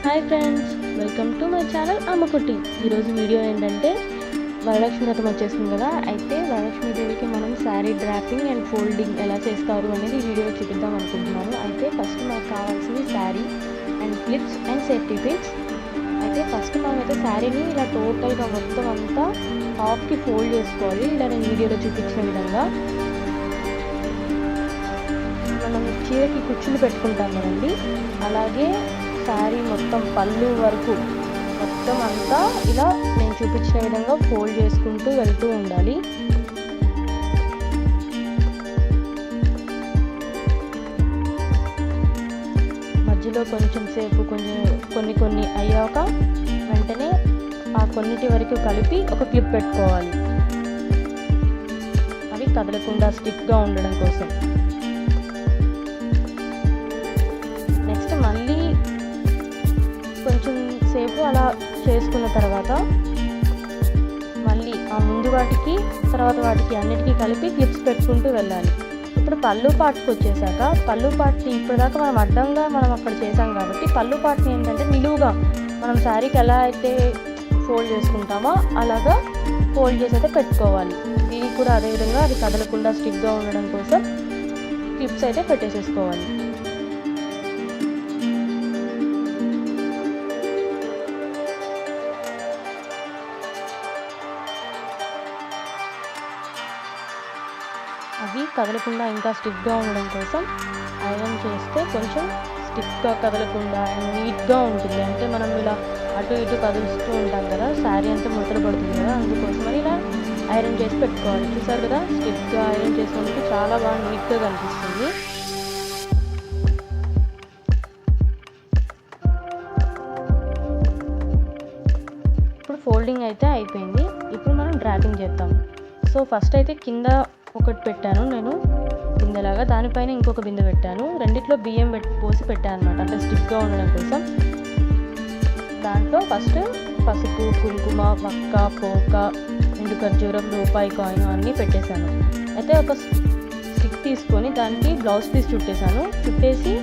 Hi friends, welcome to my channel Ammakutti. ఈరోజు video ఏంటంటే వరలక్ష్మి వ్రతం వచ్చేస్తుంది కదా. అయితే వరలక్ష్మీదేవికి మనం శారీ డ్రాపింగ్ అండ్ ఫోల్డింగ్ ఎలా చేస్తారు అనేది ఈ వీడియోలో చూపిద్దాం అనుకుంటున్నాను. అయితే ఫస్ట్ మనకు కావాల్సింది sari and clips and safety pins. అయితే ఫస్ట్ మనమైతే శారీని ఇలా టోటల్గా మొత్తం అంతా హాఫ్కి ఫోల్డ్ చేసుకోవాలి. ఇలా నేను వీడియోలో చూపించిన విధంగా మనం చీరకి కుచ్చులు పెట్టుకుంటాం కదండి, అలాగే శారీ మొత్తం పళ్ళు వరకు మొత్తం అంతా ఇలా నేను చూపించిన విధంగా ఫోల్డ్ చేసుకుంటూ వెళ్తూ ఉండాలి. మధ్యలో కొంచెం సేపు కొన్ని అయ్యాక వెంటనే ఆ కొన్నిటి వరకు కలిపి ఒక క్లిప్ పెట్టుకోవాలి, అవి కదలకుండా స్టిక్గా ఉండడం కోసం. నెక్స్ట్ మళ్ళీ కొంచెం సేపు అలా చేసుకున్న తర్వాత మళ్ళీ ఆ ముందు వాటికి తర్వాత వాటికి అన్నిటికీ కలిపి క్లిప్స్ పెట్టుకుంటూ వెళ్ళాలి. ఇప్పుడు పళ్ళు పాటుకు వచ్చేసాక పళ్ళు పాటుని ఇప్పటిదాకా మనం అడ్డంగా అక్కడ చేసాం కాబట్టి పళ్ళు పాటుని ఏంటంటే నిలువుగా మనం శారీకి ఎలా అయితే ఫోల్డ్ చేసుకుంటామో అలాగా ఫోల్డ్ చేసి అయితే పెట్టుకోవాలి. దీనికి కూడా అదేవిధంగా అది కదలకుండా స్టిక్గా ఉండడం కోసం క్లిప్స్ అయితే పెట్టేసేసుకోవాలి. అవి కదలకుండా ఇంకా స్టిక్గా ఉండడం కోసం ఐరన్ చేస్తే కొంచెం స్టిక్గా కదలకుండా నీట్గా ఉంటుంది. అంటే మనం ఇలా అటు ఇటు కదులుస్తూ ఉంటాం కదా, శారీ అంతా ముడతలు పడుతుంది కదా, అందుకోసమని ఇలా ఐరన్ చేసి పెట్టుకోవాలి. చూసారు కదా, స్టిక్గా ఐరన్ చేసినందుకు చాలా బాగా నీట్గా కనిపిస్తుంది. ఇప్పుడు ఫోల్డింగ్ అయితే అయిపోయింది. ఇప్పుడు మనం డ్రాపింగ్ చేద్దాం. సో ఫస్ట్ అయితే కింద ఒకటి పెట్టాను నేను బిందెలాగా, దానిపైన ఇంకొక బిందె పెట్టాను. రెండిట్లో బియ్యం పోసి పెట్టాను అనమాట, అంటే స్టిక్గా ఉండడం కోసం. దాంట్లో ఫస్ట్ పసుపు, కుంకుమ, వక్క, పోక, ఎండు ఖర్జూరం, రూపాయి కాయిన్ అన్నీ పెట్టేశాను. అయితే ఒక స్టిక్ తీసుకొని దానికి బ్లౌజ్ పీస్ చుట్టేసి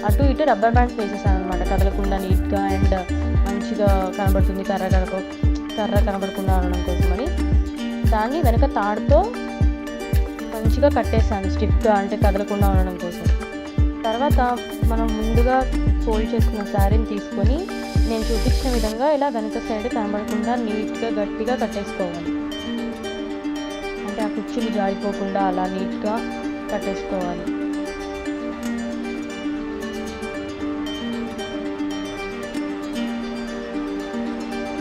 అటు ఇటు రబ్బర్ బ్యాండ్స్ వేసేసాను అనమాట, కదలకుండా నీట్గా అండ్ మంచిగా కనబడుతుంది, కర్ర కనబడకుండా ఉండడం కోసమని. దాన్ని వెనక తాడుతో మంచిగా కట్టేసాను స్టిక్గా, అంటే కదలకుండా ఉండడం కోసం. తర్వాత మనం ముందుగా ఫోల్డ్ చేసుకున్న శారీని తీసుకొని నేను చూపించిన విధంగా ఇలా వెనక సైడ్ కనబడకుండా నీట్గా గట్టిగా కట్టేసుకోవాలి. అంటే ఆ కుచ్చులు జారిపోకుండా అలా నీట్గా కట్టేసుకోవాలి.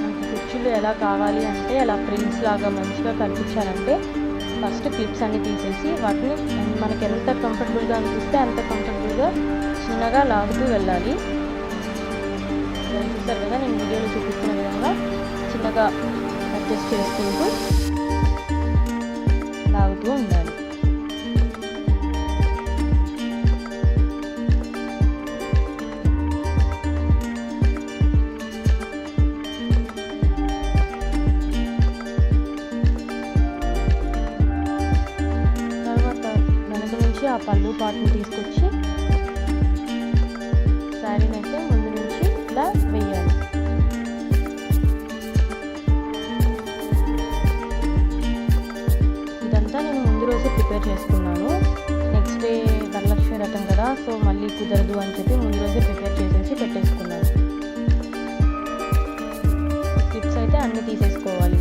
మనకి కుచ్చులు ఎలా కావాలి అంటే అలా ప్రిల్స్ లాగా మంచిగా కనిపించాలంటే ఫస్ట్ క్లిప్స్ అన్ని తీసేసి వాటిని మనకి ఎంత కంఫర్టబుల్గా అనిపిస్తే అంత కంఫర్టబుల్గా చిన్నగా లాగుతూ వెళ్ళాలి. చూస్తారు కదా, నేను వీడియోలో చూపిస్తున్న విధంగా చిన్నగా అడ్జస్ట్ చేసుకుంటూ లాగుతూ ఉండాలి. ఆ పళ్ళు పాటుని తీసుకొచ్చి శారీని అయితే ముందు నుంచి ఇలా వేయాలి. ఇదంతా నేను ముందు రోజు ప్రిపేర్ చేసుకున్నాను. నెక్స్ట్ డే వరలక్ష్మి వ్రతం కదా, సో మళ్ళీ కుదరదు అని చెప్పి ముందు రోజే ప్రిపేర్ చేసేసి పెట్టేసుకున్నాను. క్లిప్స్ అయితే అన్నీ తీసేసుకోవాలి,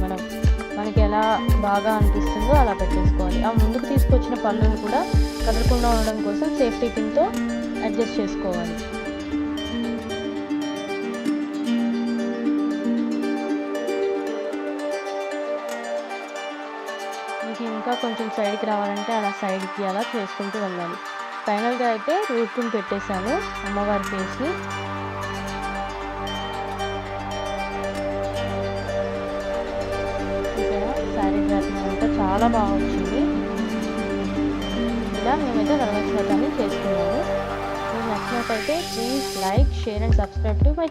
మనకి ఎలా బాగా అనిపిస్తుందో అలా పెట్టేసుకోవాలి. ఆ ముందుకు తీసుకొచ్చిన పళ్ళుని కూడా కదలకుండా ఉండడం కోసం సేఫ్టీ పిన్తో అడ్జస్ట్ చేసుకోవాలి. మీకు ఇంకా కొంచెం సైడ్కి రావాలంటే అలా సైడ్కి అలా చేసుకుంటూ వెళ్ళాలి. ఫైనల్గా అయితే రూపుని పెట్టేశాను అమ్మవారి ఫేస్ని. శారీ డ్రాపింగ్ అంతా చాలా బాగా వచ్చింది. ఇలా మేమైతే వరలక్ష్మి వ్రతాన్ని చేసుకున్నాము. మీకు నచ్చినట్టయితే please like, share and subscribe to my